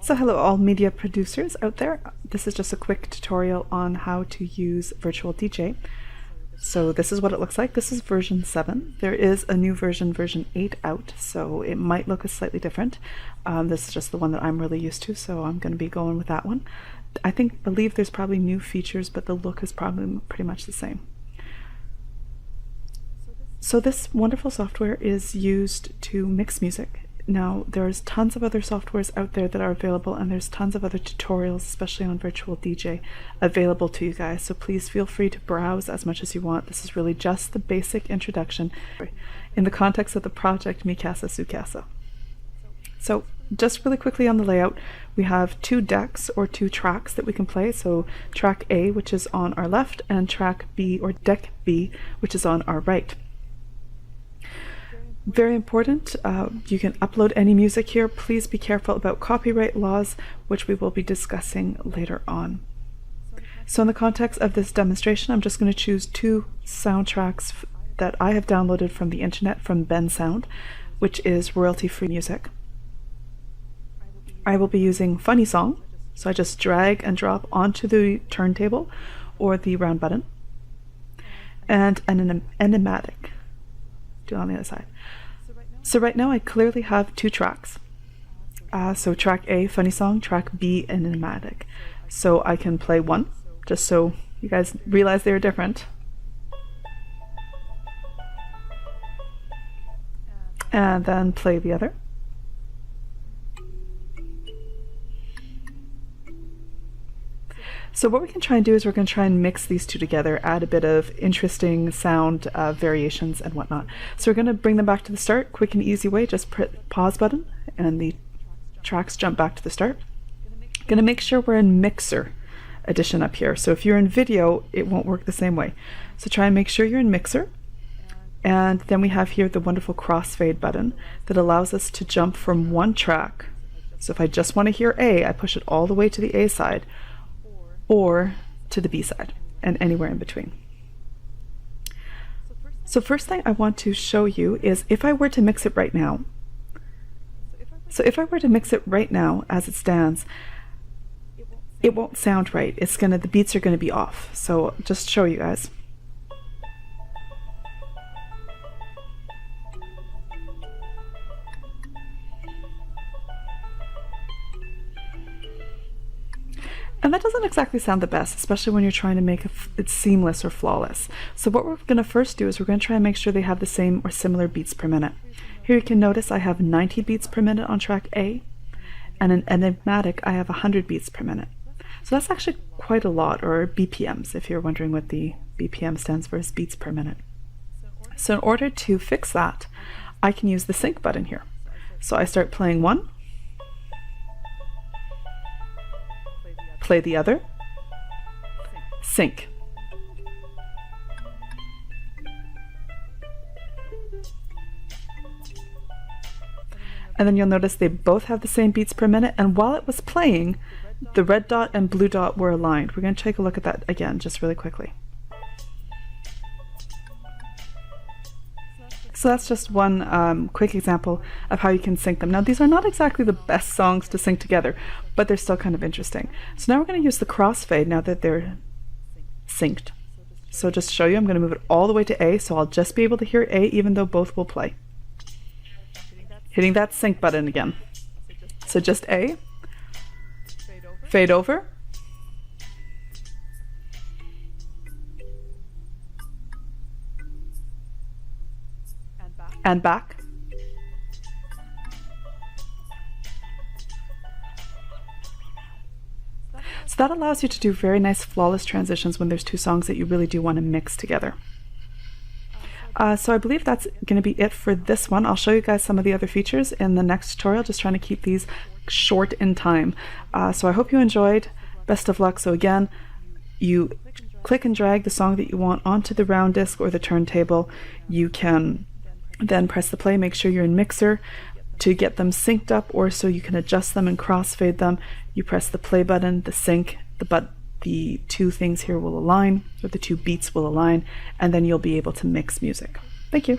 So hello all media producers out there. This is just a quick tutorial on how to use Virtual DJ. So this is what it looks like. This is version 7. There is a new version, version 8 out, so it might look slightly different. This is just the one that I'm really used to, so I'm going to be going with that one. I believe there's probably new features, but the look is probably pretty much the same. So this wonderful software is used to mix music. Now, there's tons of other softwares out there that are available, and there's tons of other tutorials, especially on Virtual DJ, available to you guys. So please feel free to browse as much as you want. This is really just the basic introduction in the context of the project Mikasa Sukasa. So just really quickly on the layout, we have 2 decks or 2 tracks that we can play. So track A, which is on our left, and track B or deck B, which is on our right. Very important, you can upload any music here. Please be careful about copyright laws, which we will be discussing later on. So in the context of this demonstration, I'm just going to choose 2 soundtracks that I have downloaded from the internet from Bensound, which is royalty-free music. I will be using Funny Song, so I just drag and drop onto the turntable or the round button, and an enigmatic. Do it on the other side. So right now I clearly have 2 tracks. So track A, Funny Song, track B, enigmatic. So I can play one, just so you guys realize they're different. And then play the other. So what we can try and do is we're going to try and mix these 2 together, add a bit of interesting sound variations and whatnot. So we're going to bring them back to the start, quick and easy way. Just press pause button and the tracks jump back to the start. Going to make sure we're in Mixer edition up here. So if you're in video, it won't work the same way. So try and make sure you're in Mixer. And then we have here the wonderful crossfade button that allows us to jump from one track. So if I just want to hear A, I push it all the way to the A side, or to the B side, and anywhere in between. So first thing I want to show you is if I were to mix it right now. So if I were to mix it right now as it stands, it won't sound right. The beats are going to be off. So just show you guys. And that doesn't exactly sound the best, especially when you're trying to make it seamless or flawless. So what we're going to first do is we're going to try and make sure they have the same or similar beats per minute. Here you can notice I have 90 beats per minute on track A, and in enigmatic I have 100 beats per minute. So that's actually quite a lot, or BPMs, if you're wondering what the BPM stands for, is beats per minute. So in order to fix that, I can use the sync button here. So I start playing one, play the other, sync. And then you'll notice they both have the same beats per minute, and while it was playing, the red dot and blue dot were aligned. We're going to take a look at that again just really quickly. So that's just one quick example of how you can sync them. Now these are not exactly the best songs to sync together, but they're still kind of interesting. So now we're going to use the crossfade now that they're synced. So just to show you, I'm going to move it all the way to A, so I'll just be able to hear A even though both will play. Hitting that sync button again. So just A, fade over, and back. So that allows you to do very nice flawless transitions when there's 2 songs that you really do want to mix together. So I believe that's going to be it for this one. I'll show you guys some of the other features in the next tutorial, just trying to keep these short in time. So I hope you enjoyed. Best of luck. So again, you click and drag the song that you want onto the round disc or the turntable. You can then press the play, make sure you're in Mixer to get them synced up, or so you can adjust them and crossfade them. You press the play button, the sync, the 2 things here will align, or the 2 beats will align, and then you'll be able to mix music. Thank you.